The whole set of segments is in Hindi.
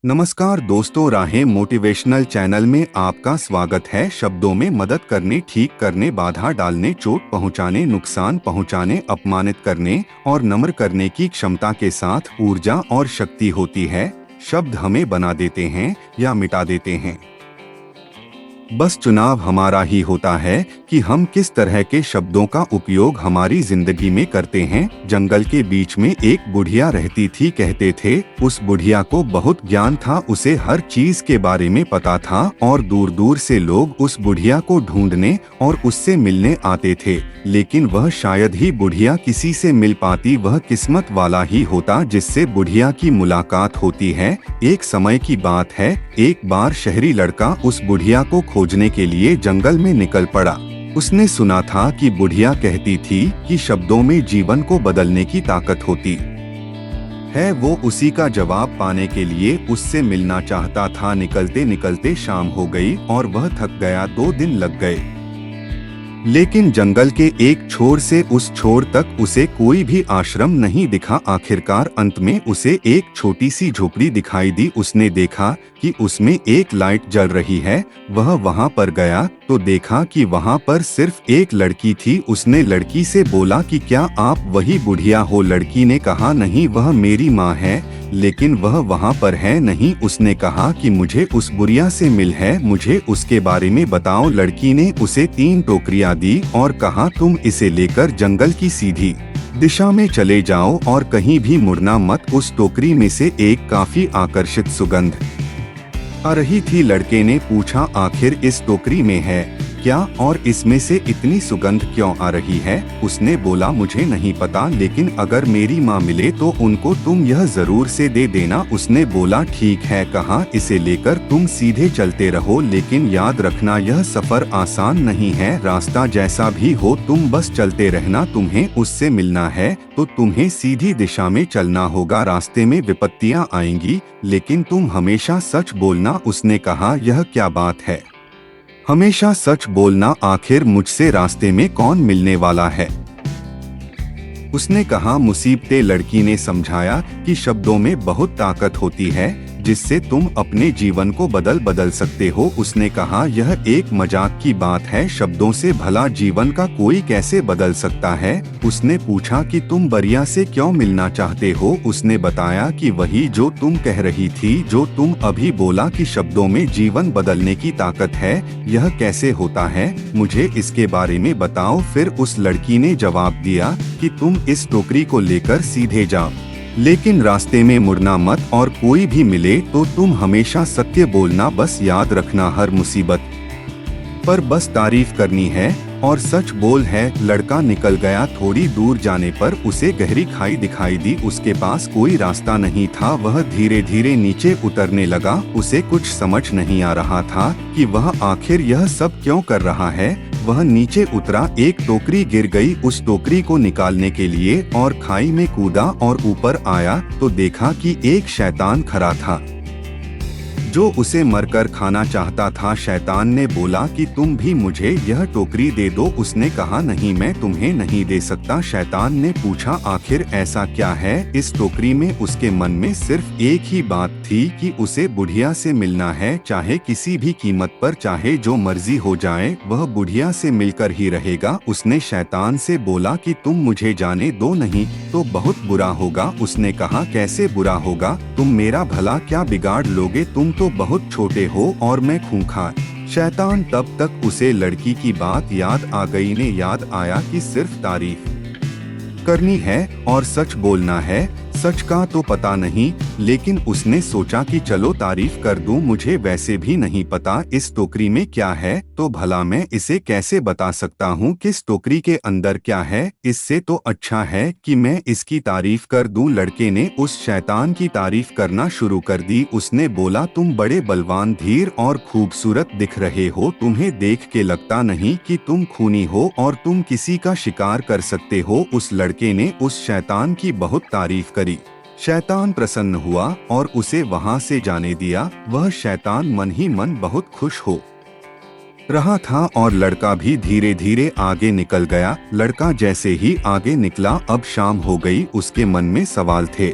नमस्कार दोस्तों, राहें मोटिवेशनल चैनल में आपका स्वागत है। शब्दों में मदद करने, ठीक करने, बाधा डालने, चोट पहुंचाने, नुकसान पहुंचाने, अपमानित करने और नम्र करने की क्षमता के साथ ऊर्जा और शक्ति होती है। शब्द हमें बना देते हैं या मिटा देते हैं। बस चुनाव हमारा ही होता है कि हम किस तरह के शब्दों का उपयोग हमारी जिंदगी में करते हैं। जंगल के बीच में एक बुढ़िया रहती थी। कहते थे उस बुढ़िया को बहुत ज्ञान था, उसे हर चीज के बारे में पता था और दूर दूर से लोग उस बुढ़िया को ढूंढने और उससे मिलने आते थे। लेकिन वह शायद ही बुढ़िया किसी से मिल पाती। वह किस्मत वाला ही होता जिससे बुढ़िया की मुलाकात होती है। एक समय की बात है, एक बार शहरी लड़का उस बुढ़िया को खोजने के लिए जंगल में निकल पड़ा। उसने सुना था कि बुढ़िया कहती थी कि शब्दों में जीवन को बदलने की ताकत होती है। वो उसी का जवाब पाने के लिए उससे मिलना चाहता था। निकलते निकलते शाम हो गई और वह थक गया। 2 दिन लग गए, लेकिन जंगल के एक छोर से उस छोर तक उसे कोई भी आश्रम नहीं दिखा। आखिरकार अंत में उसे एक छोटी सी झोपड़ी दिखाई दी। उसने देखा कि उसमें एक लाइट जल रही है। वह वहां पर गया तो देखा कि वहां पर सिर्फ एक लड़की थी। उसने लड़की से बोला कि क्या आप वही बुढ़िया हो? लड़की ने कहा नहीं, वह मेरी माँ है, लेकिन वह वहां पर है नहीं। उसने कहा कि मुझे उस बुढ़िया से मिल है, मुझे उसके बारे में बताओ। लड़की ने उसे 3 टोकरियां दी और कहा तुम इसे लेकर जंगल की सीधी दिशा में चले जाओ और कहीं भी मुड़ना मत। उस टोकरी में से एक काफी आकर्षित सुगंध आ रही थी। लड़के ने पूछा आखिर इस टोकरी में है क्या और इसमें से इतनी सुगंध क्यों आ रही है? उसने बोला मुझे नहीं पता, लेकिन अगर मेरी माँ मिले तो उनको तुम यह जरूर से दे देना। उसने बोला ठीक है। कहा इसे लेकर तुम सीधे चलते रहो, लेकिन याद रखना यह सफर आसान नहीं है। रास्ता जैसा भी हो तुम बस चलते रहना। तुम्हें उससे मिलना है तो तुम्हें सीधी दिशा में चलना होगा। रास्ते में विपत्तियाँ आएंगी, लेकिन तुम हमेशा सच बोलना। उसने कहा यह क्या बात है, हमेशा सच बोलना? आखिर मुझसे रास्ते में कौन मिलने वाला है? उसने कहा मुसीबतें। लड़की ने समझाया कि शब्दों में बहुत ताकत होती है जिससे तुम अपने जीवन को बदल सकते हो। उसने कहा यह एक मजाक की बात है, शब्दों से भला जीवन का कोई कैसे बदल सकता है? उसने पूछा कि तुम बरिया से क्यों मिलना चाहते हो? उसने बताया कि वही जो तुम कह रही थी, जो तुम अभी बोला कि शब्दों में जीवन बदलने की ताकत है। यह कैसे होता है, मुझे इसके बारे में बताओ। फिर उस लड़की ने जवाब दिया कि तुम इस टोकरी को लेकर सीधे जाओ, लेकिन रास्ते में मुड़ना मत और कोई भी मिले तो तुम हमेशा सत्य बोलना। बस याद रखना हर मुसीबत पर बस तारीफ करनी है और सच बोल है। लड़का निकल गया। थोड़ी दूर जाने पर उसे गहरी खाई दिखाई दी। उसके पास कोई रास्ता नहीं था। वह धीरे धीरे नीचे उतरने लगा। उसे कुछ समझ नहीं आ रहा था कि वह आखिर यह सब क्यों कर रहा है। वह नीचे उतरा, एक टोकरी गिर गई। उस टोकरी को निकालने के लिए और खाई में कूदा और ऊपर आया तो देखा कि एक शैतान खड़ा था जो उसे मरकर खाना चाहता था। शैतान ने बोला कि तुम भी मुझे यह टोकरी दे दो। उसने कहा नहीं, मैं तुम्हें नहीं दे सकता। शैतान ने पूछा आखिर ऐसा क्या है इस टोकरी में? उसके मन में सिर्फ एक ही बात थी कि उसे बुढ़िया से मिलना है, चाहे किसी भी कीमत पर, चाहे जो मर्जी हो जाए, वह बुढ़िया से मिलकर ही रहेगा। उसने शैतान से बोला कि तुम मुझे जाने दो, नहीं तो बहुत बुरा होगा। उसने कहा कैसे बुरा होगा? तुम मेरा भला क्या बिगाड़ लोगे? तुम तो बहुत छोटे हो और मैं खूंखार। शैतान तब तक उसे लड़की की बात याद आ गई। ने याद आया कि सिर्फ तारीफ करनी है और सच बोलना है। सच का तो पता नहीं, लेकिन उसने सोचा कि चलो तारीफ कर दूं। मुझे वैसे भी नहीं पता इस टोकरी में क्या है, तो भला मैं इसे कैसे बता सकता हूँ किस टोकरी के अंदर क्या है? इससे तो अच्छा है कि मैं इसकी तारीफ कर दूं। लड़के ने उस शैतान की तारीफ करना शुरू कर दी। उसने बोला तुम बड़े बलवान, धीर और खूबसूरत दिख रहे हो। तुम्हें देख के लगता नहीं कि तुम खूनी हो और तुम किसी का शिकार कर सकते हो। उस लड़के ने उस शैतान की बहुत तारीफ करी। शैतान प्रसन्न हुआ और उसे वहां से जाने दिया। वह शैतान मन ही मन बहुत खुश हो रहा था और लड़का भी धीरे धीरे आगे निकल गया। लड़का जैसे ही आगे निकला, अब शाम हो गई। उसके मन में सवाल थे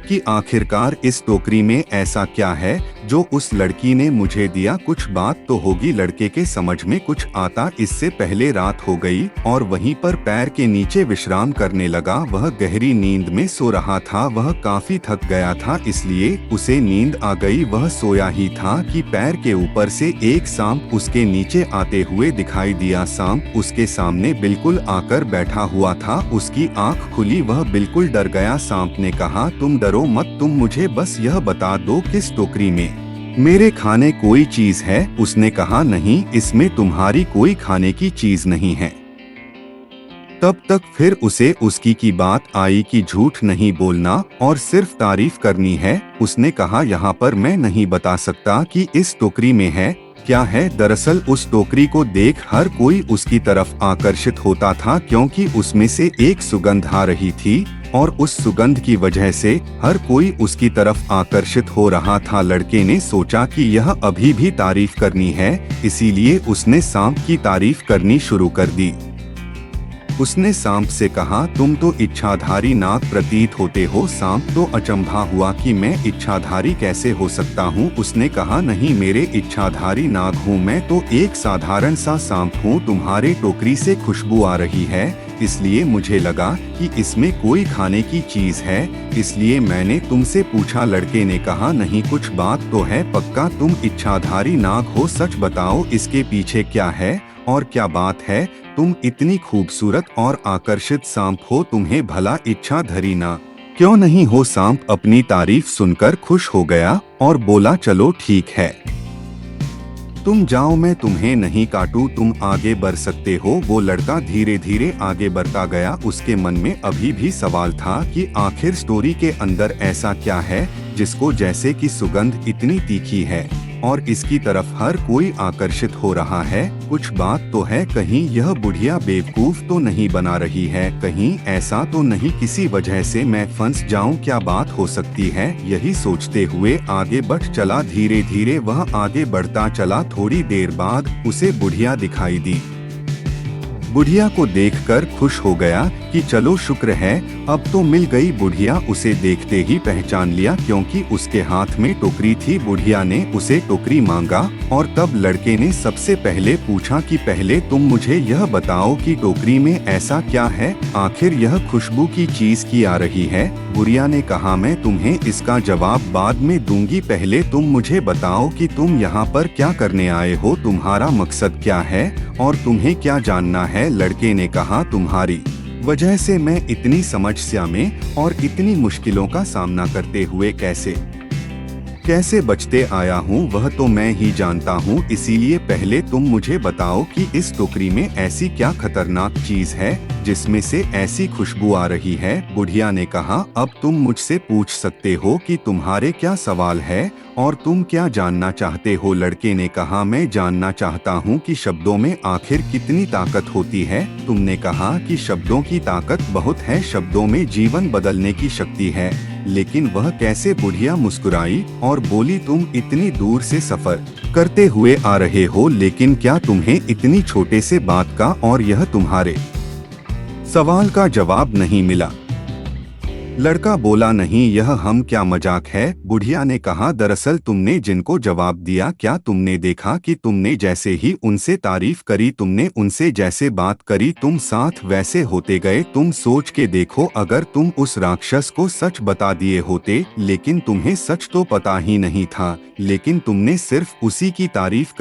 कि आखिरकार इस टोकरी में ऐसा क्या है जो उस लड़की ने मुझे दिया। कुछ बात तो होगी। लड़के के समझ में कुछ आता। इससे पहले रात हो गई और वहीं पर पैर के नीचे विश्राम करने लगा। वह गहरी नींद में सो रहा था। वह काफी थक गया था, इसलिए उसे नींद आ गई। वह सोया ही था कि पैर के ऊपर से एक सांप उसके नीचे आते हुए दिखाई दिया। सांप उसके सामने बिल्कुल आकर बैठा हुआ था। उसकी आंख खुली, वह बिल्कुल डर गया। सांप ने कहा, तुम डरो मत, तुम मुझे बस यह बता दो किस टोकरी में मेरे खाने कोई चीज है। उसने कहा, नहीं, इसमें तुम्हारी कोई खाने की चीज नहीं है। तब तक फिर उसे उसकी की बात आई कि झूठ नहीं बोलना और सिर्फ तारीफ करनी है। उसने कहा, यहाँ पर मैं नहीं बता सकता कि इस टोकरी में है क्या है। दरअसल उस टोकरी को देख हर कोई उसकी तरफ आकर्षित होता था, क्योंकि उसमें से एक सुगंध आ रही थी और उस सुगंध की वजह से हर कोई उसकी तरफ आकर्षित हो रहा था। लड़के ने सोचा कि यह अभी भी तारीफ करनी है, इसीलिए उसने सांप की तारीफ करनी शुरू कर दी। उसने सांप से कहा, तुम तो इच्छाधारी नाग प्रतीत होते हो। सांप तो अचंभा हुआ कि मैं इच्छाधारी कैसे हो सकता हूँ। उसने कहा, नहीं, मेरे इच्छाधारी नाग हूँ मैं तो एक साधारण सा सांप हूँ। तुम्हारे टोकरी से खुशबू आ रही है, इसलिए मुझे लगा कि इसमें कोई खाने की चीज है, इसलिए मैंने तुमसे पूछा। लड़के ने कहा, नहीं, कुछ बात तो है, पक्का तुम इच्छाधारी नाग हो। सच बताओ, इसके पीछे क्या है और क्या बात है। तुम इतनी खूबसूरत और आकर्षित सांप हो, तुम्हें भला इच्छाधारी ना क्यों नहीं हो। सांप अपनी तारीफ सुनकर खुश हो गया और बोला, चलो ठीक है, तुम जाओ, मैं तुम्हें नहीं काटूं, तुम आगे बढ़ सकते हो। वो लड़का धीरे धीरे आगे बढ़ता गया। उसके मन में अभी भी सवाल था कि आखिर स्टोरी के अंदर ऐसा क्या है जिसको जैसे कि सुगंध इतनी तीखी है और इसकी तरफ हर कोई आकर्षित हो रहा है। कुछ बात तो है, कहीं यह बुढ़िया बेवकूफ तो नहीं बना रही है, कहीं ऐसा तो नहीं किसी वजह से मैं फंस जाऊं, क्या बात हो सकती है। यही सोचते हुए आगे बढ़ चला। धीरे धीरे वह आगे बढ़ता चला। थोड़ी देर बाद उसे बुढ़िया दिखाई दी। बुढ़िया को देखकर खुश हो गया कि चलो शुक्र है, अब तो मिल गई। बुढ़िया उसे देखते ही पहचान लिया, क्योंकि उसके हाथ में टोकरी थी। बुढ़िया ने उसे टोकरी मांगा और तब लड़के ने सबसे पहले पूछा कि पहले तुम मुझे यह बताओ कि टोकरी में ऐसा क्या है, आखिर यह खुशबू की चीज की आ रही है। बुढ़िया ने कहा, मैं तुम्हें इसका जवाब बाद में दूंगी, पहले तुम मुझे बताओ कि तुम यहाँ पर क्या करने आए हो, तुम्हारा मकसद क्या है और तुम्हें क्या जानना है। लड़के ने कहा, तुम्हारी वजह से मैं इतनी समस्या में और इतनी मुश्किलों का सामना करते हुए कैसे बचते आया हूँ वह तो मैं ही जानता हूँ। इसीलिए पहले तुम मुझे बताओ कि इस टोकरी में ऐसी क्या खतरनाक चीज है जिसमें से ऐसी खुशबू आ रही है। बुढ़िया ने कहा, अब तुम मुझसे पूछ सकते हो कि तुम्हारे क्या सवाल है और तुम क्या जानना चाहते हो। लड़के ने कहा, मैं जानना चाहता हूँ कि शब्दों में आखिर कितनी ताकत होती है। तुमने कहा कि शब्दों की ताकत बहुत है, शब्दों में जीवन बदलने की शक्ति है, लेकिन वह कैसे। बुढ़िया मुस्कुराई और बोली, तुम इतनी दूर से सफर करते हुए आ रहे हो, लेकिन क्या तुम्हें इतनी छोटे से बात का और यह तुम्हारे सवाल का जवाब नहीं मिला। लड़का बोला, नहीं, यह हम क्या मजाक है। बुढ़िया ने कहा, दरअसल तुमने जिनको जवाब दिया, क्या तुमने देखा कि तुमने जैसे ही उनसे तारीफ करी, तुमने उनसे जैसे बात करी, तुम साथ वैसे होते गए। तुम सोच के देखो, अगर तुम उस राक्षस को सच बता दिए होते, लेकिन तुम्हें सच तो पता ही नहीं था, लेकिन तुमने सिर्फ उसी की तारीफ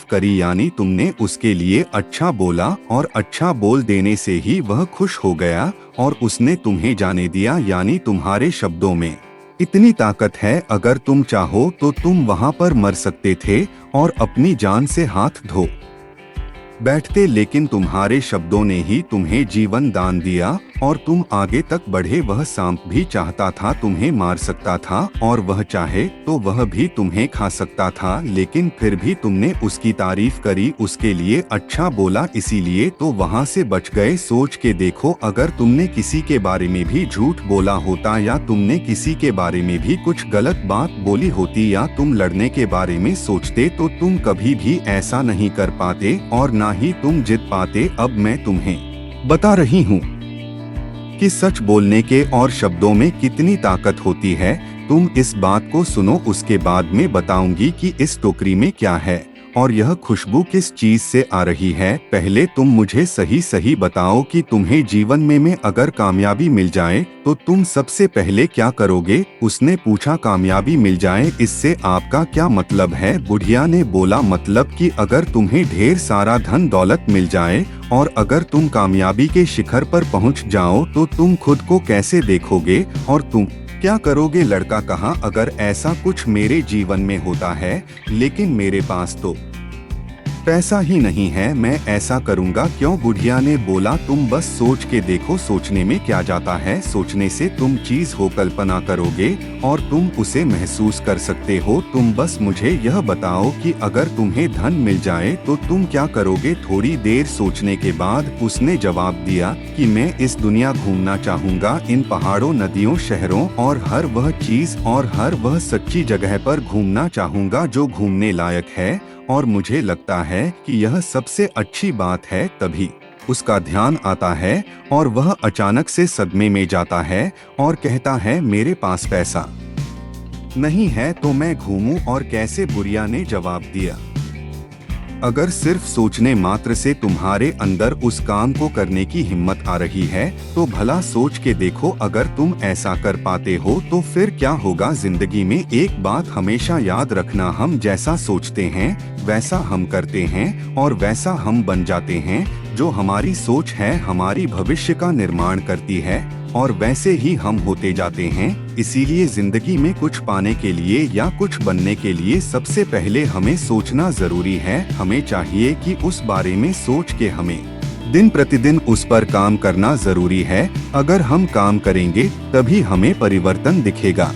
करी, यानी तुमने उसके लिए अच्छा बोला और अच्छा बोल देने से ही वह खुश हो गया और उसने तुम्हें जाने दिया। यानी तुम्हारे शब्दों में इतनी ताकत है, अगर तुम चाहो तो तुम वहां पर मर सकते थे और अपनी जान से हाथ धो बैठते, लेकिन तुम्हारे शब्दों ने ही तुम्हें जीवन दान दिया और तुम आगे तक बढ़े। वह सांप भी चाहता था तुम्हें मार सकता था और वह चाहे तो वह भी तुम्हें खा सकता था, लेकिन फिर भी तुमने उसकी तारीफ करी, उसके लिए अच्छा बोला, इसीलिए तो वहां से बच गए। सोच के देखो, अगर तुमने किसी के बारे में भी झूठ बोला होता या तुमने किसी के बारे में भी कुछ गलत बात बोली होती या तुम लड़ने के बारे में सोचते, तो तुम कभी भी ऐसा नहीं कर पाते और ना ही तुम जीत पाते। अब मैं तुम्हें बता रही हूँ कि सच बोलने के और शब्दों में कितनी ताकत होती है। तुम इस बात को सुनो, उसके बाद में बताऊंगी कि इस टोकरी में क्या है और यह खुशबू किस चीज से आ रही है। पहले तुम मुझे सही सही बताओ कि तुम्हें जीवन में अगर कामयाबी मिल जाए तो तुम सबसे पहले क्या करोगे। उसने पूछा, कामयाबी मिल जाए इससे आपका क्या मतलब है? बुढ़िया ने बोला, मतलब कि अगर तुम्हें ढेर सारा धन दौलत मिल जाए और अगर तुम कामयाबी के शिखर पर पहुंच जाओ तो तुम खुद को कैसे देखोगे और तुम क्या करोगे? लड़का कहा, अगर ऐसा कुछ मेरे जीवन में होता है, लेकिन मेरे पास तो पैसा ही नहीं है, मैं ऐसा करूंगा क्यों? बुढ़िया ने बोला, तुम बस सोच के देखो, सोचने में क्या जाता है। सोचने से तुम चीज हो कल्पना करोगे और तुम उसे महसूस कर सकते हो। तुम बस मुझे यह बताओ कि अगर तुम्हें धन मिल जाए तो तुम क्या करोगे? थोड़ी देर सोचने के बाद उसने जवाब दिया कि मैं इस दुनिया घूमना चाहूंगा, इन पहाड़ों, नदियों, शहरों और हर वह चीज और हर वह सच्ची जगह पर घूमना चाहूंगा जो घूमने लायक है, और मुझे लगता है कि यह सबसे अच्छी बात है। तभी उसका ध्यान आता है और वह अचानक से सदमे में जाता है और कहता है, मेरे पास पैसा नहीं है तो मैं घूमूं और कैसे? बुढ़िया ने जवाब दिया, अगर सिर्फ सोचने मात्र से तुम्हारे अंदर उस काम को करने की हिम्मत आ रही है तो भला सोच के देखो। अगर तुम ऐसा कर पाते हो तो फिर क्या होगा? जिंदगी में एक बात हमेशा याद रखना, हम जैसा सोचते हैं वैसा हम करते हैं और वैसा हम बन जाते हैं। जो हमारी सोच है हमारी भविष्य का निर्माण करती है और वैसे ही हम होते जाते हैं। इसीलिए जिंदगी में कुछ पाने के लिए या कुछ बनने के लिए सबसे पहले हमें सोचना जरूरी है। हमें चाहिए कि उस बारे में सोच के हमें दिन प्रतिदिन उस पर काम करना जरूरी है। अगर हम काम करेंगे तभी हमें परिवर्तन दिखेगा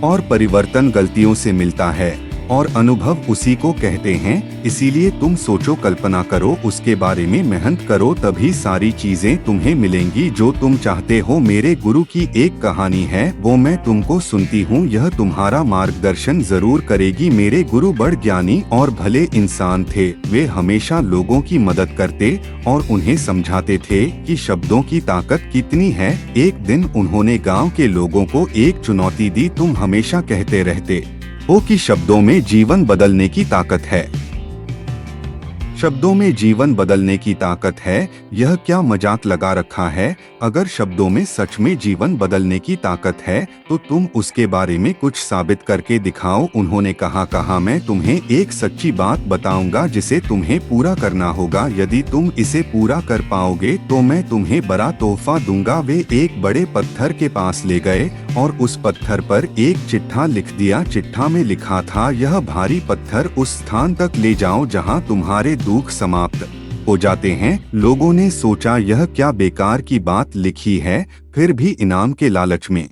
और परिवर्तन गलतियों से मिलता है और अनुभव उसी को कहते हैं। इसीलिए तुम सोचो, कल्पना करो, उसके बारे में मेहनत करो, तभी सारी चीजें तुम्हें मिलेंगी जो तुम चाहते हो। मेरे गुरु की एक कहानी है, वो मैं तुमको सुनती हूँ, यह तुम्हारा मार्गदर्शन जरूर करेगी। मेरे गुरु बड़े ज्ञानी और भले इंसान थे। वे हमेशा लोगों की मदद करते और उन्हें समझाते थे कि शब्दों की ताकत कितनी है। एक दिन उन्होंने गाँव के लोगों को एक चुनौती दी, तुम हमेशा कहते रहते हो कि शब्दों में जीवन बदलने की ताकत है। शब्दों में जीवन बदलने की ताकत है, यह क्या मजाक लगा रखा है? अगर शब्दों में सच में जीवन बदलने की ताकत है तो तुम उसके बारे में कुछ साबित करके दिखाओ। उन्होंने कहा, मैं तुम्हें एक सच्ची बात बताऊंगा जिसे तुम्हें पूरा करना होगा। यदि तुम इसे पूरा कर पाओगे तो मैं तुम्हें बड़ा तोहफा दूंगा। वे एक बड़े पत्थर के पास ले गए और उस पत्थर पर एक चिट्ठा लिख दिया। चिट्ठा में लिखा था, यह भारी पत्थर उस स्थान तक ले जाओ जहां तुम्हारे दुख समाप्त हो जाते हैं। लोगों ने सोचा, यह क्या बेकार की बात लिखी है, फिर भी इनाम के लालच में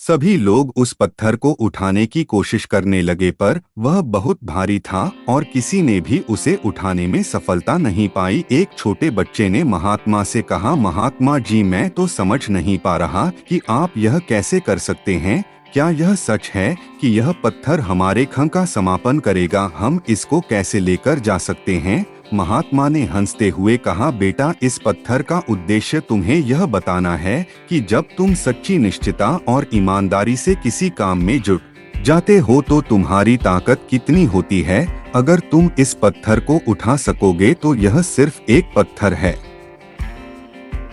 सभी लोग उस पत्थर को उठाने की कोशिश करने लगे, पर वह बहुत भारी था और किसी ने भी उसे उठाने में सफलता नहीं पाई। एक छोटे बच्चे ने महात्मा से कहा, महात्मा जी, मैं तो समझ नहीं पा रहा कि आप यह कैसे कर सकते हैं। क्या यह सच है कि यह पत्थर हमारे खं का समापन करेगा? हम इसको कैसे लेकर जा सकते हैं? महात्मा ने हंसते हुए कहा, बेटा, इस पत्थर का उद्देश्य तुम्हें यह बताना है कि जब तुम सच्ची निश्चितता और ईमानदारी से किसी काम में जुट जाते हो तो तुम्हारी ताकत कितनी होती है। अगर तुम इस पत्थर को उठा सकोगे तो यह सिर्फ एक पत्थर है,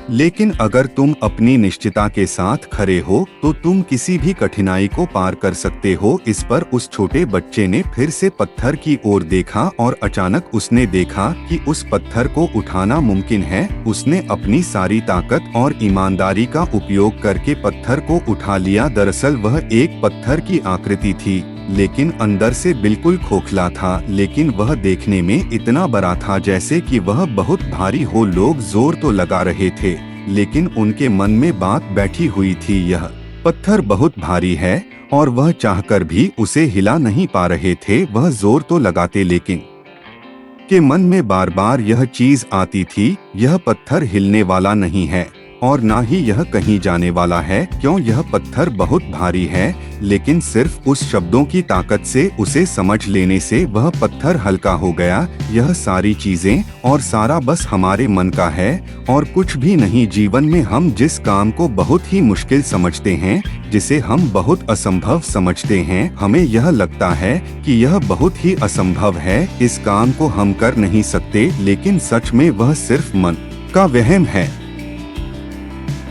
लेकिन अगर तुम अपनी निश्चितता के साथ खड़े हो तो तुम किसी भी कठिनाई को पार कर सकते हो। इस पर उस छोटे बच्चे ने फिर से पत्थर की ओर देखा और अचानक उसने देखा कि उस पत्थर को उठाना मुमकिन है। उसने अपनी सारी ताकत और ईमानदारी का उपयोग करके पत्थर को उठा लिया। दरअसल वह एक पत्थर की आकृति थी, लेकिन अंदर से बिल्कुल खोखला था, लेकिन वह देखने में इतना बड़ा था जैसे कि वह बहुत भारी हो। लोग जोर तो लगा रहे थे, लेकिन उनके मन में बात बैठी हुई थी, यह पत्थर बहुत भारी है और वह चाहकर भी उसे हिला नहीं पा रहे थे। वह जोर तो लगाते, लेकिन के मन में बार बार यह चीज आती थी, यह पत्थर हिलने वाला नहीं है। और ना ही यह कहीं जाने वाला है। क्यों यह पत्थर बहुत भारी है, लेकिन सिर्फ उस शब्दों की ताकत से उसे समझ लेने से वह पत्थर हल्का हो गया। यह सारी चीजें और सारा बस हमारे मन का है और कुछ भी नहीं। जीवन में हम जिस काम को बहुत ही मुश्किल समझते हैं, जिसे हम बहुत असंभव समझते हैं, हमें यह लगता है कि यह बहुत ही असंभव है, इस काम को हम कर नहीं सकते, लेकिन सच में वह सिर्फ मन का वहम है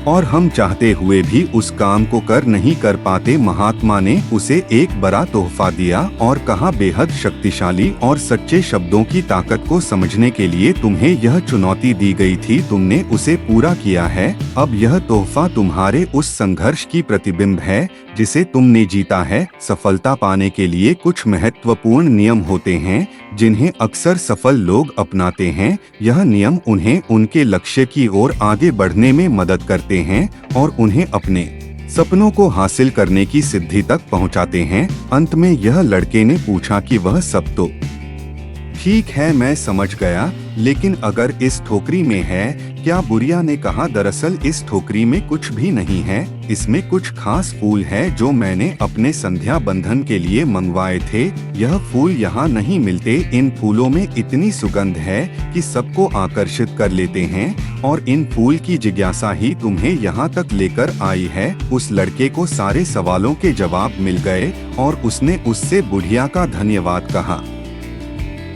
और हम चाहते हुए भी उस काम को कर नहीं कर पाते। महात्मा ने उसे एक बड़ा तोहफा दिया और कहा, बेहद शक्तिशाली और सच्चे शब्दों की ताकत को समझने के लिए तुम्हें यह चुनौती दी गई थी, तुमने उसे पूरा किया है। अब यह तोहफा तुम्हारे उस संघर्ष की प्रतिबिंब है जिसे तुमने जीता है। सफलता पाने के लिए कुछ महत्वपूर्ण नियम होते हैं जिन्हें अक्सर सफल लोग अपनाते हैं। यह नियम उन्हें उनके लक्ष्य की ओर आगे बढ़ने में मदद करते हैं और उन्हें अपने सपनों को हासिल करने की सिद्धि तक पहुंचाते हैं। अंत में यह लड़के ने पूछा कि वह सब तो ठीक है, मैं समझ गया, लेकिन अगर इस ठोकरी में है क्या? बुढ़िया ने कहा, दरअसल इस ठोकरी में कुछ भी नहीं है, इसमें कुछ खास फूल है जो मैंने अपने संध्या बंधन के लिए मंगवाए थे। यह फूल यहाँ नहीं मिलते, इन फूलों में इतनी सुगंध है कि सबको आकर्षित कर लेते हैं और इन फूल की जिज्ञासा ही तुम्हें यहाँ तक लेकर आई है। उस लड़के को सारे सवालों के जवाब मिल गए और उसने उससे बुढ़िया का धन्यवाद कहा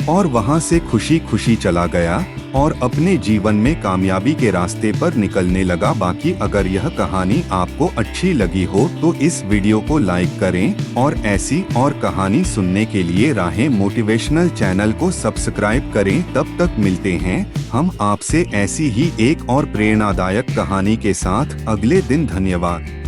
और वहां से खुशी खुशी चला गया और अपने जीवन में कामयाबी के रास्ते पर निकलने लगा। बाकी अगर यह कहानी आपको अच्छी लगी हो तो इस वीडियो को लाइक करें और ऐसी और कहानी सुनने के लिए राहें मोटिवेशनल चैनल को सब्सक्राइब करें। तब तक मिलते हैं हम आपसे ऐसी ही एक और प्रेरणादायक कहानी के साथ अगले दिन। धन्यवाद।